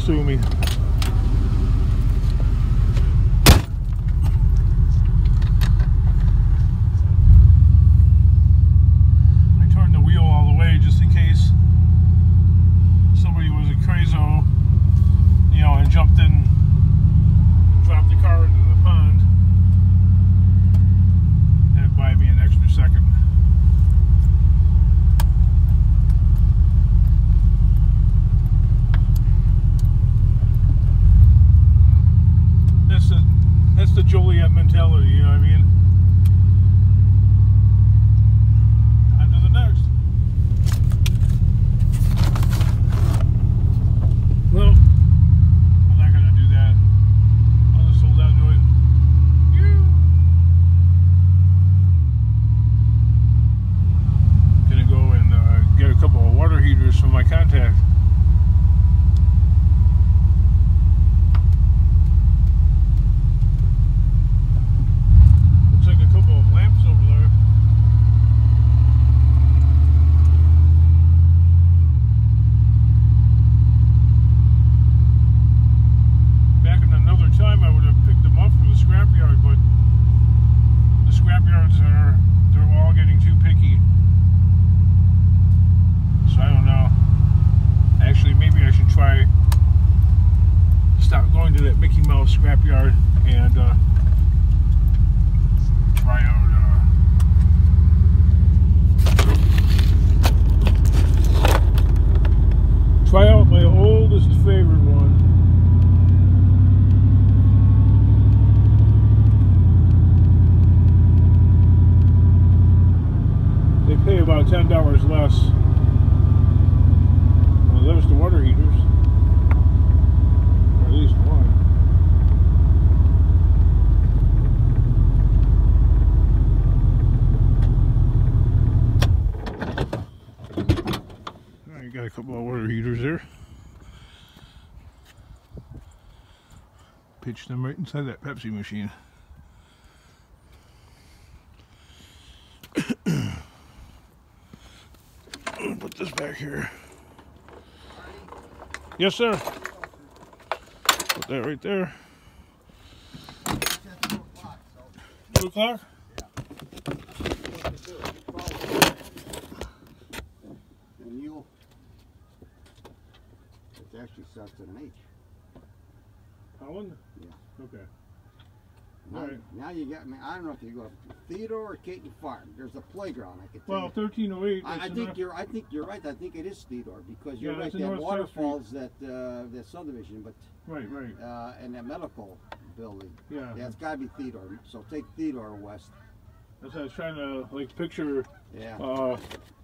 sue me. I turned the wheel all the way just in case somebody was a crazo, you know, and jumped in and dropped the car into the pond. That'd buy me an extra second. That's the Joliet mentality, you know what I mean? On to the next. Well, I'm not gonna do that. I'll just hold down to it. Gonna go and get a couple of water heaters from my contact. Scrapyard and try out my oldest favorite one. They pay about $10 less. Well, there's the water heaters, or at least one. Got a couple of water heaters there. Pitch them right inside that Pepsi machine. Put this back here. Yes, sir. Put that right there. 2 o'clock? It actually starts at an H. Holland? Yeah. Okay. Now, All right. Now you got me. I don't know if you go to Theodore or Caton Farm. There's a playground. I could tell Well, you. 1308. I think you're. I think you're right. I think it is Theodore because you're Yeah, right. that's That North waterfalls, that subdivision, but right. and that medical building. Yeah. Yeah, it's got to be Theodore. So take Theodore west. That's what I was trying to like picture. Yeah.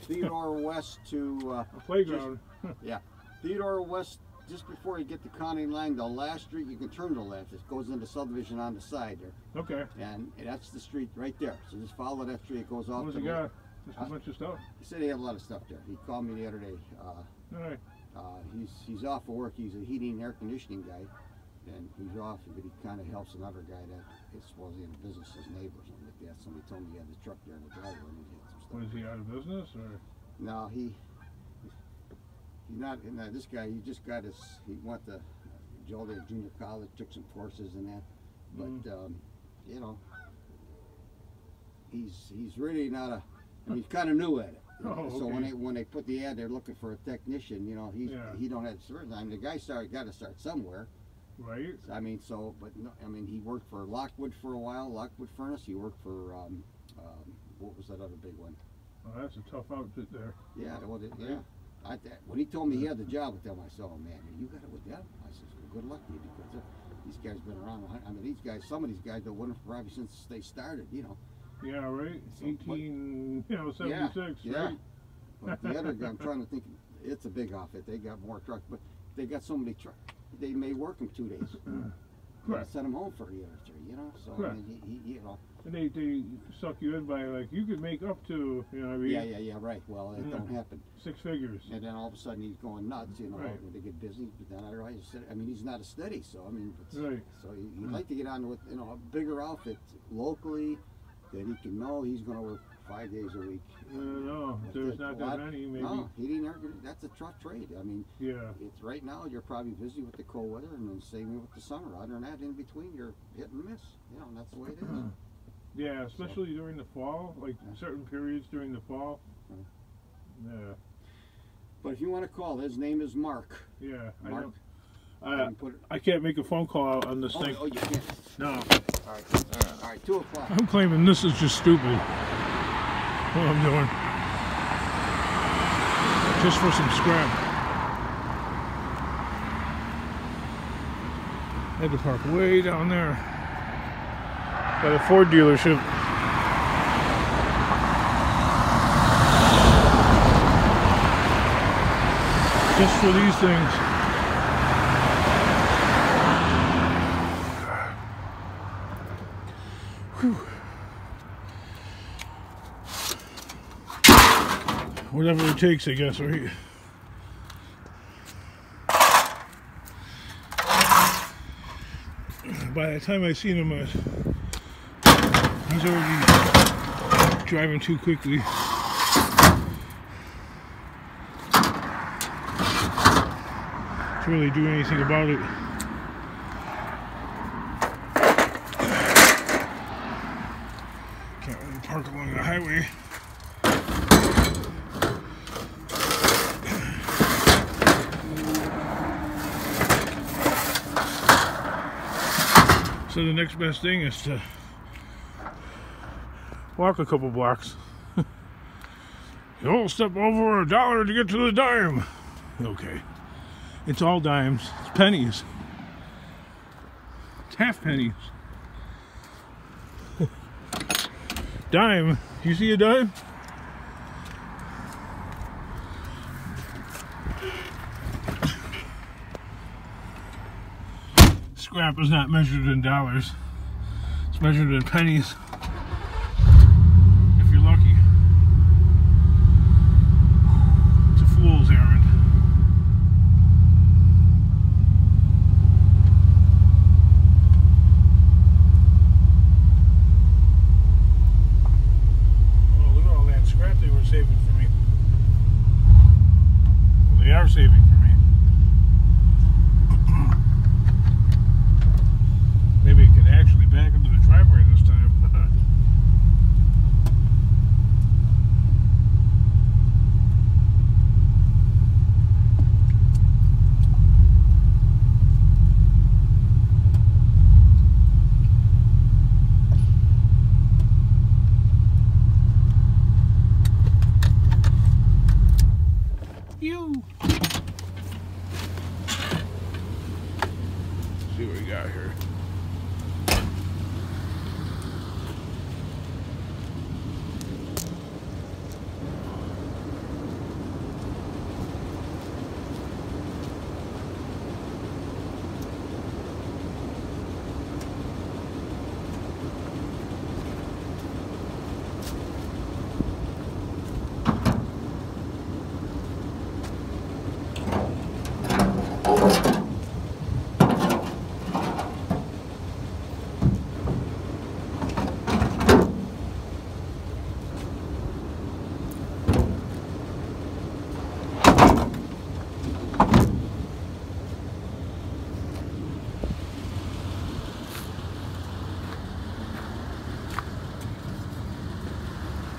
Theodore west to a playground. Yeah. Theodore west, just before you get to county line, the last street you can turn to left. It goes into subdivision on the side there. Okay. And that's the street right there. So just follow that street. It goes off. What's he got? Just a bunch of stuff. He said he had a lot of stuff there. He called me the other day. All right. He's off of work. He's a heating and air conditioning guy, and he's off. But he kind of helps another guy that is supposedly in a business, his neighbor or something like that. Somebody told me he had the truck there in the driveway and he had some stuff. What, is he out of business or? No, he's not. This guy, he just got his. He went to Joliet Junior College, took some courses and that. But you know, he's really not a. I mean, he's kind of new at it. Oh, so okay. when they put the ad, they're looking for a technician. You know, he don't have certain. I mean, the guy got to start somewhere. Right. I mean, so but no, I mean, he worked for Lockwood for a while. Lockwood Furnace. He worked for what was that other big one? Well, that's a tough outfit there. Yeah. Well, yeah. When he told me he had the job with them, I said, "Oh man, you got it with them." I said, "Well, good luck to you because these guys been around. I mean, these guys. Some of these guys have been probably since they started. You know." Yeah. Right. So, 1876. Yeah. Right? But the other guy, I'm trying to think. It's a big outfit. They got more trucks, but they got so many trucks. They may work them 2 days. Correct. Send them home for a year or 3. You know. So Correct. I mean, you know. And they suck you in by like you could make up to, you know what I mean? Yeah, right. Well, it don't happen. 6 figures. And then all of a sudden he's going nuts, you know. Right. When they get busy, but then I mean, he's not a steady, so I mean, Right. So he'd like to get on with, you know, a bigger outfit locally that he can know he's going to work 5 days a week. No, there's not that many. Maybe. No, heating air conditioning. That's a tough trade. I mean, yeah. It's right now. You're probably busy with the cold weather, and then same with the summer. Other than that, in between, you're hit and miss. You know, and that's the way it is. Yeah, especially during the fall, like certain periods during the fall. Yeah. But if you want to call, his name is Mark. Yeah, Mark. I can't make a phone call out on this thing. Oh, you can't? No. All right, 2 o'clock. I'm claiming this is just stupid. What I'm doing. Just for some scrap. I had to park way down there by the Ford dealership. Just for these things. Whew. Whatever it takes, I guess, right? By the time I seen him, I was already driving too quickly. To really do anything about it. Can't really park along the highway. So the next best thing is to walk a couple blocks. You'll step over $1 to get to the dime. Okay. It's all dimes. It's pennies. It's half pennies. Dime. You see a dime? Scrap is not measured in dollars. It's measured in pennies. If you're lucky. It's a fool's errand. Oh, look at all that scrap they were saving for me. Well, they are saving for me. Maybe it could actually back into the driveway this time. You. See what we got here.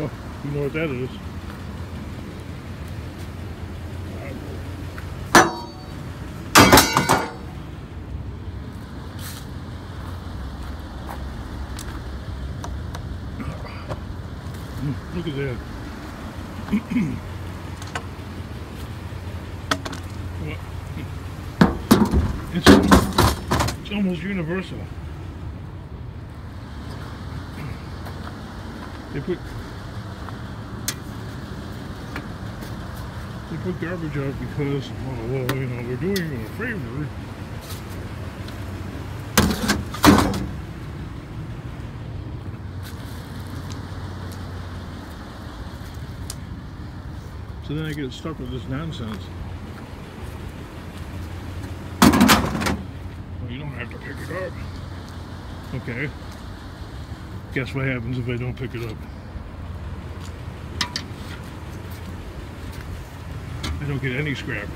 Oh, you know what that is. Look at that. It's almost universal. They put garbage out because, well, you know, we're doing you a favor. So then I get stuck with this nonsense. Well, you don't have to pick it up. Okay. Guess what happens if I don't pick it up? don't get any scrap.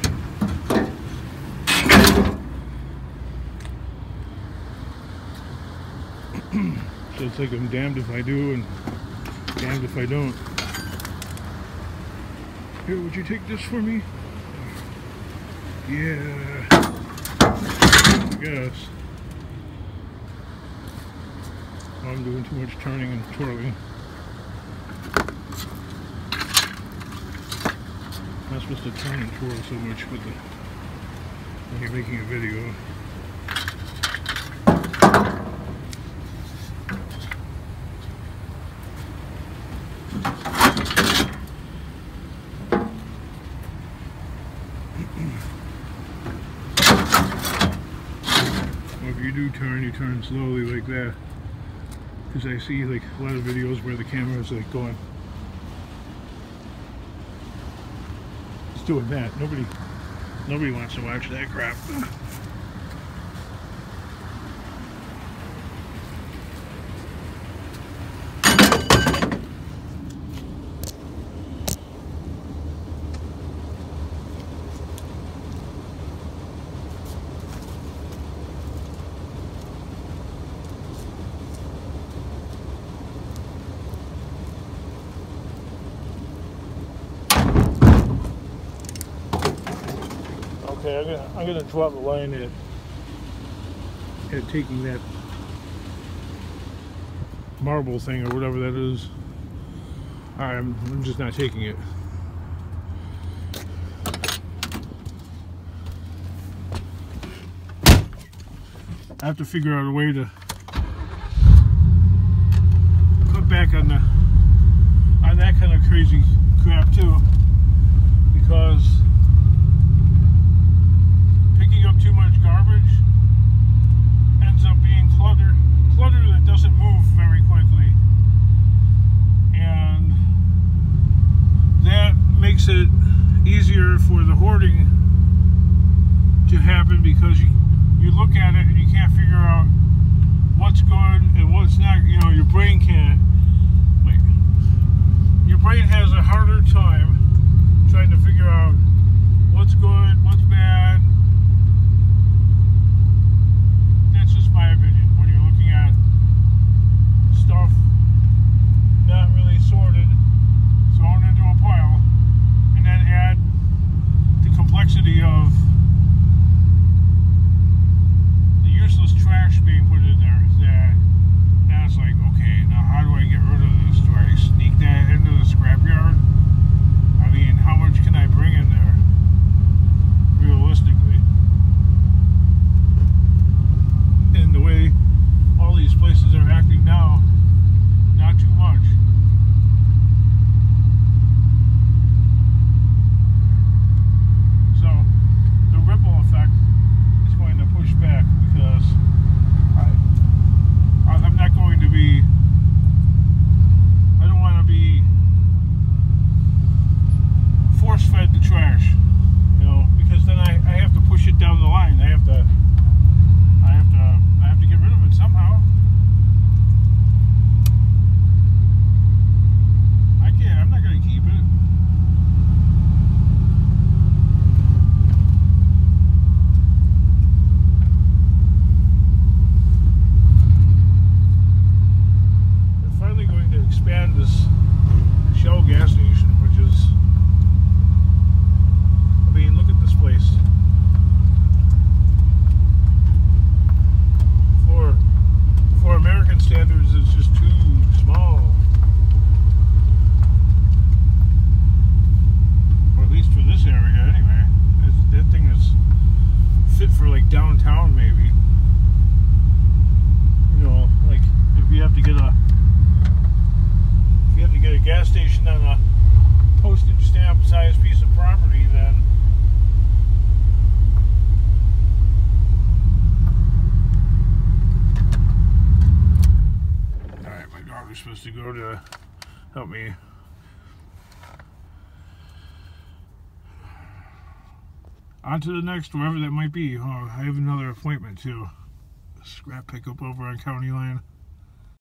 So it's like I'm damned if I do and damned if I don't. Here, would you take this for me? Yeah, I guess. Oh, I'm doing too much turning and twirling. I'm not supposed to turn and twirl so much with the, when you're making a video. If you do turn, you turn slowly like that. Because I see like a lot of videos where the camera is like going. It's doing that. Nobody wants to watch that crap. Okay, I'm gonna draw the line at taking that marble thing or whatever that is. I'm just not taking it. I have to figure out a way to cut back on that kind of crazy crap too, because picking up too much garbage ends up being clutter that doesn't move very quickly, and that makes it easier for the hoarding to happen, because you look at it and you can't figure out what's good and what's not. You know, your brain can't. Wait. Your brain has a harder time trying to figure out what's good, what's bad. That's just my opinion. When you're looking at stuff not really sorted, thrown into a pile, and then add the complexity of useless trash being put in there, that now it's like, okay, now how do I get rid of this? Do I sneak that into the scrapyard? I mean, how much can I bring in there realistically? And the way all these places are acting now, not too much. So the ripple effect is going to push back, because I'm not going to be, I don't want to be force-fed the trash, you know, because then I have to push it down the line. I have to get rid of it somehow. I can't, I'm not going to keep it. Expand this Shell gas station, which is, I mean, look at this place. For American standards, it's just too small. Or at least for this area, anyway. That thing is fit for like downtown, maybe. You know, like if you have to get a gas station on a postage stamp sized piece of property, then alright, my dog is supposed to go to help me. On to the next, wherever that might be. Oh, I have another appointment too. Scrap pickup over on County Line.